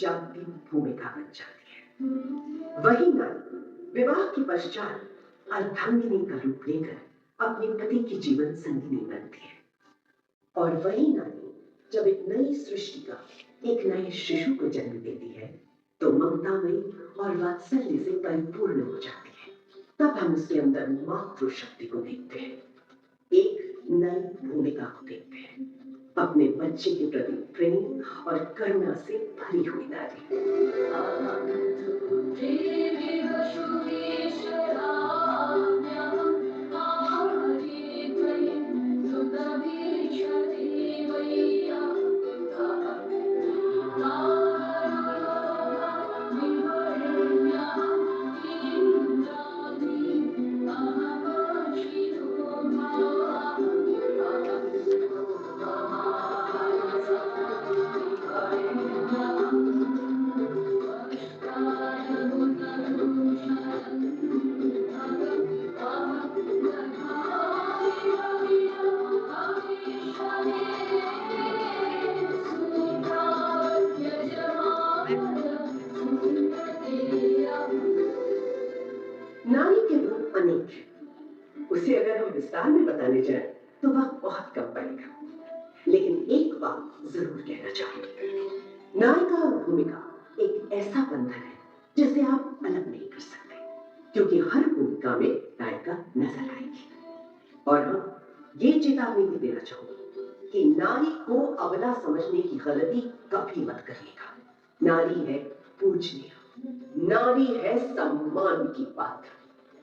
जागती भूमिका बन जाती है। वही नारी विवाह के पश्चात अर्धांगिनी का रूप लेकर अपने पति की जीवन संगिनी बनती है। और वही नारी जब एक नई सृष्टि का एक नए शिशु को जन्म देती है तो ममतामयी और वात्सल्य से परिपूर्ण हो जाती है। तब हम उसके अंदर मातृ शक्ति को देखते हैं, एक नई भूमिका को देखते हैं, अपने बच्चे के प्रति प्रेम और करुणा से भरी हुई नारी। नारी के रूप अनेक है, उसे अगर हम विस्तार में बताने जाएं तो वह बहुत कम पड़ेगा, लेकिन एक बात जरूर कहना चाहूंगी। नायिका और भूमिका एक ऐसा बंधन है जिसे आप अलग नहीं कर सकते, क्योंकि हर भूमिका में नायिका नजर आएगी। और हाँ, ये चेतावनी भी देना चाहूंगी कि नारी को अबला समझने की गलती कभी मत करिएगा। नारी है पूजनीय, नारी है सम्मान की पात्र,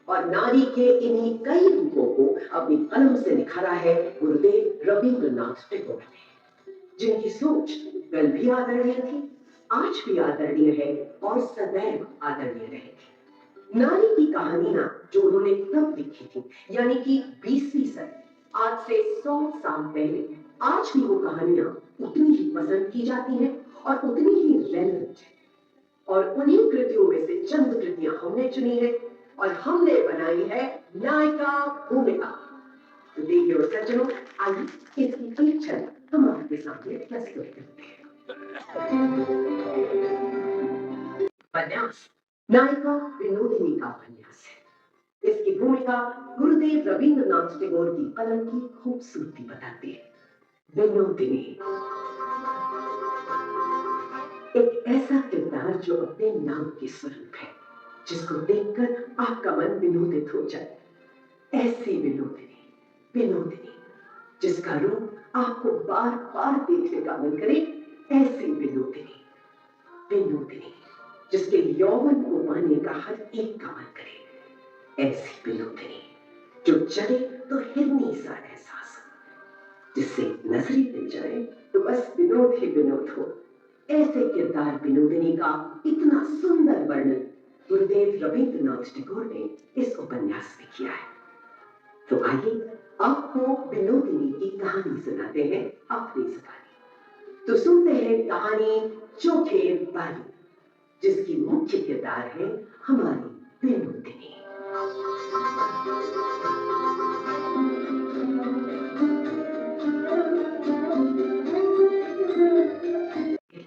और नारी के इन्हीं कई रूपों को अपनी कलम से निखारा है गुरुदेव रविंद्रनाथ टैगोर ने, जिनकी सोच कल भी आदरणीय थी, आज भी आदरणीय है और सदैव आदरणीय रहेगी। नारी की कहानियां जो उन्होंने तब लिखी थी, यानी कि 20वीं सदी, आज से 100 साल पहले, आज भी वो कहानियां उतनी ही पसंद की जाती हैं और उतनी ही रेलेवेंट है। और उन्हीं कृतियों में से चंद कृतियां हमने चुनी है और हमने बनाई है नायिका भूमिका। तो देखिए सज्जनों, आइए इसकी एक झलक हम आपके सामने प्रस्तुत करते हैं। उपन्यास नायिका विनोदिनी का उपन्यास है। इसकी भूमिका गुरुदेव रविंद्रनाथ टैगोर की कलम की खूबसूरती बताती है। विनोदिनी एक ऐसा किरदार जो अपने नाम के स्वरूप है, जिसको देखकर आपका मन विनोदित हो जाए। ऐसी विनोदिनी, विनोदिनी जिसका रूप आपको बार बार देखने का मन करे। ऐसी विनोदिनी, विनोदिनी जिसके यौवन को पाने का हर एक का मन करे। ऐसी विनोदिनी जो चले तो हिरनी सा एहसास हो, जिससे नजरें मिल जाए तो बस विनोद ही विनोद हो। ऐसे किरदार विनोदिनी का इतना सुंदर वर्णन गुरुदेव रविंद्रनाथ टैगोर ने इस उपन्यास में किया है। तो आइए आपको विनोदिनी की कहानी सुनाते हैं अपनी जुबानी। तो सुनते हैं कहानी चोखे बाली, जिसकी मुख्य किरदार है हमारी विनोदिनी।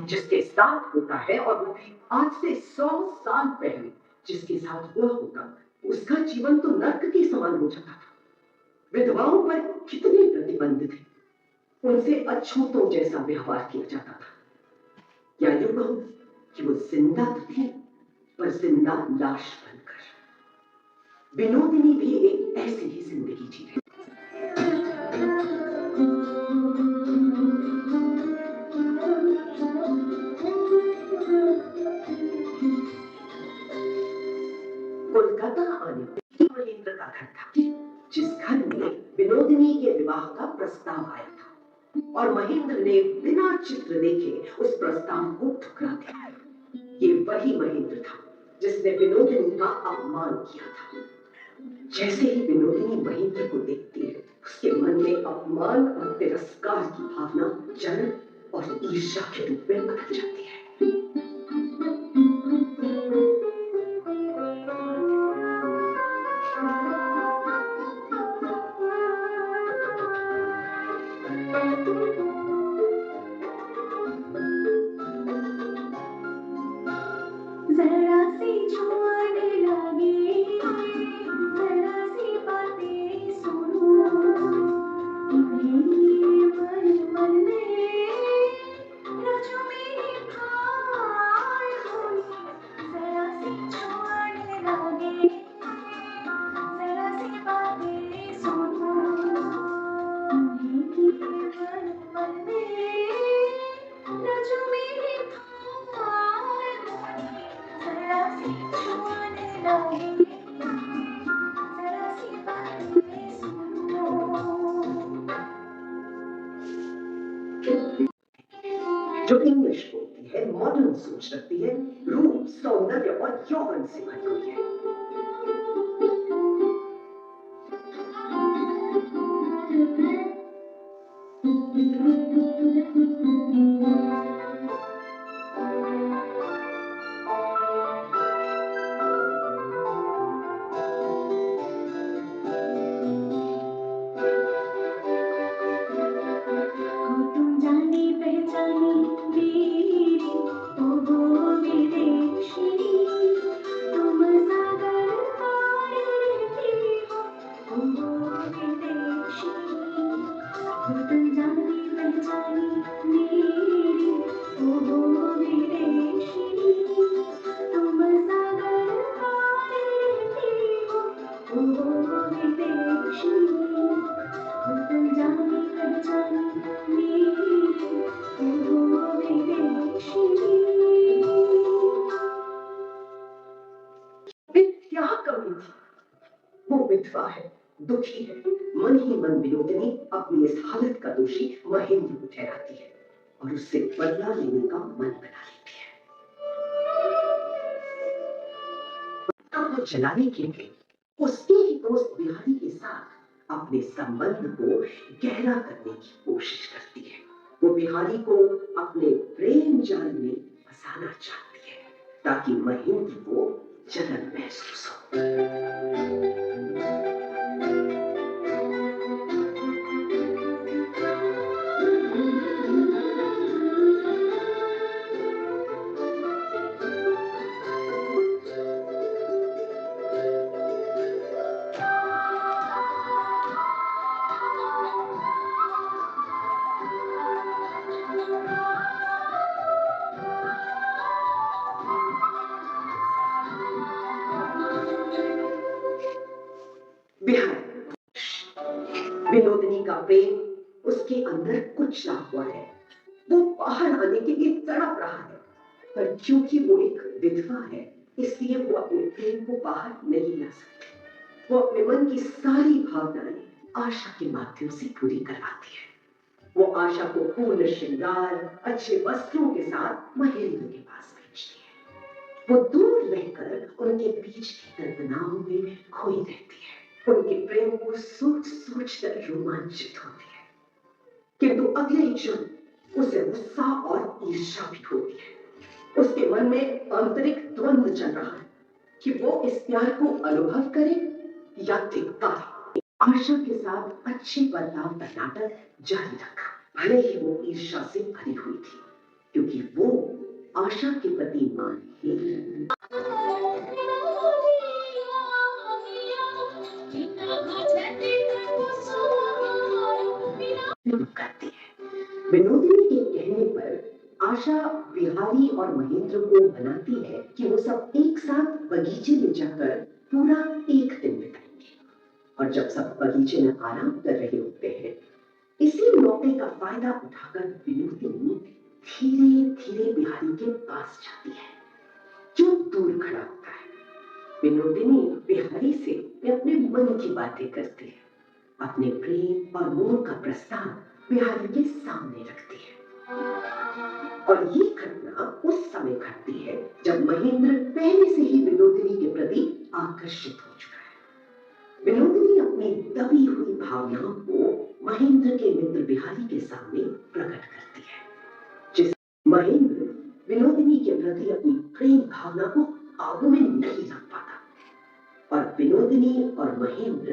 जिसके साथ होता है, और वो आज से 100 साल पहले जिसके साथ हुआ होगा, उसका जीवन तो नर्क के समान हो जाता था। विधवाओं पर कितने प्रतिबंध थे, उनसे अछूतों जैसा व्यवहार किया जाता था। या यूं कहूं कि वो जिंदा तो थी, पर जिंदा लाश बनकर। विनोदिनी भी एक ऐसी ही जिंदगी जी रही। कोलकाता आने पर महेंद्र का घर था, जिस घर में विनोदिनी के विवाह का प्रस्ताव आया था, और महेंद्र ने बिना चित्र देखे उस प्रस्ताव को ठुकरा दिया। ये वही महेंद्र था जिसने विनोदिनी का अपमान किया था। जैसे ही विनोदिनी महेंद्र को देखती है, उसके मन में अपमान और तिरस्कार की भावना जलन और ईर्ष्या के रूप में बदल जाती है। जो इंग्लिश बोलती है, मॉडर्न सोच रखती है, रूप, सौंदर्य और यौवन से भरी हुई है। क्या कमी थी? वो विधवा है, दुखी है। मन ही मन विनोदिनी अपनी इस हालत का दोषी महेंद्र को ठहराती है और उससे बदला लेने का मन बना लेती है। तब वो चलाने के लिए उसके ही दोस्त बिहारी के साथ अपने संबंध को गहरा करने की कोशिश करती है। वो बिहारी को अपने प्रेम जाल में फंसाना चाहती है ताकि महेंद्र को जलन महसूस हो। विनोदिनी का प्रेम उसके अंदर कुचला हुआ है। वो बाहर आने के लिए तड़प रहा है, पर क्योंकि वो एक विधवा है, इसलिए वो अपने प्रेम को बाहर नहीं ला सकती। वो अपने मन की सारी भावनाएं आशा के माध्यम से पूरी करवाती है। वो आशा को पूर्ण श्रृंगार, अच्छे वस्त्रों के साथ महेंद्र के पास भेजती है। वो दूर रहकर उनके बीच की कल्पनाओं में खोई रहती है। उनके प्रेम को सोच सोचकर रोमांचित होती है, किंतु अगले ही क्षण उसे गुस्सा और ईर्ष्या भी होती है। उसके मन में आंतरिक द्वंद्व चल रहा है कि वो इस प्यार को अनुभव करे या धिक्कार। आशा के साथ अच्छे बर्ताव का नाटक जारी रखा, भले ही वो ईर्ष्या से भरी हुई थी, क्योंकि वो आशा के प्रति मान करती है। विनोदिनी के कहने पर आशा बिहारी और महेंद्र को मनाती है कि वो सब एक साथ बगीचे में जाकर पूरा एक दिन बिताएंगे। और जब सब बगीचे में आराम कर रहे होते हैं, इसी मौके का फायदा उठाकर विनोदिनी धीरे धीरे बिहारी के पास जाती है, जो दूर खड़ा होता है। विनोदिनी बिहारी से अपने मन की बातें करती है, अपने प्रेम और मोह का प्रस्ताव बिहारी के सामने रखती है। और ये घटना उस समय घटती है जब महेंद्र पहले से ही विनोदिनी के प्रति आकर्षित हो चुका है। विनोदिनी अपनी दबी हुई भावनाओं को महेंद्र के मित्र बिहारी के सामने प्रकट करती है, जिससे महेंद्र विनोदिनी के प्रति अपनी प्रेम भावना को काबू में नहीं रख पाता और विनोदिनी और महेंद्र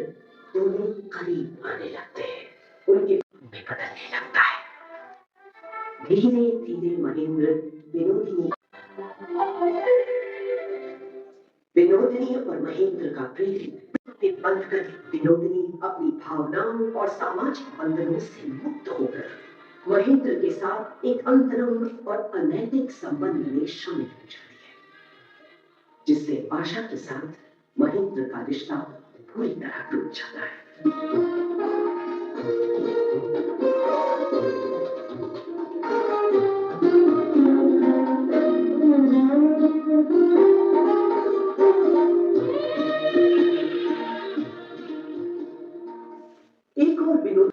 दोनों करीब आने लगते हैं। उनके में बदलने लगता है। धीरे धीरे महेंद्र विनोदिनी और महेंद्र का प्रेम बंद कर विनोदिनी अपनी भावनाओं और सामाजिक बंधनों से मुक्त होकर महेंद्र के साथ एक अंतरंग और अनैतिक संबंध में शामिल हो जाती है, जिससे आशा के साथ महेंद्र का रिश्ता पूरी तरह टूट जाता है। एक और विनोद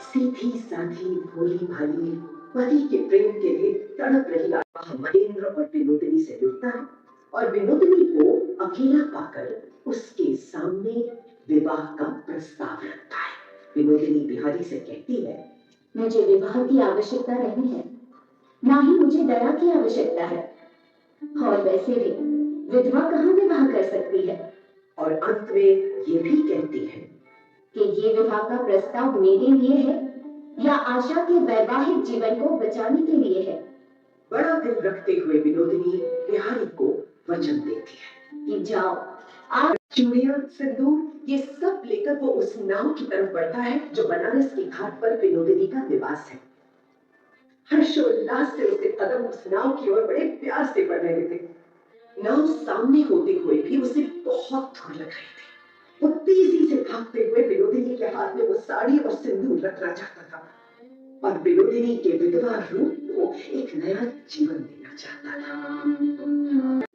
सीधी साधी भोली भाली पति के प्रेम के लिए तड़प रही आत्मा महेंद्र और विनोदिनी से मिलता है और विनोदिनी को अकेला पाकर उसके सामने विवाह का प्रस्ताव रखता है। विनोदिनी बिहारी से कहती है, मुझे विवाह की आवश्यकता नहीं है, ना ही मुझे दया की आवश्यकता है, और वैसे भी विधवा कहाँ विवाह कर सकती है। और अंत में ये भी कहती है कि ये विवाह का प्रस्ताव मेरे लिए है या आशा के वैवाहिक जीवन को बचाने के लिए है। बड़ा दिल रखते हुए विनोदिनी बिहारी को वचन देती है कि जाओ आप। चूड़ियां, सिंदूर ये सब लेकर वो उस नाव की तरफ बढ़ता है जो बनारस के घाट पर विनोदिनी का निवास है। हर्षोल्लास से उसके कदम उस नाव की ओर बड़े प्यार से बढ़ रहे थे। नाव सामने होते हुए भी उसे बहुत दूर लग रही थी। वो तेजी से भागते हुए विनोदिनी के हाथ में वो साड़ी और सिंदूर रखना चाहता था और विनोदिनी के विधवा रूप को एक नया जीवन देना चाहता था।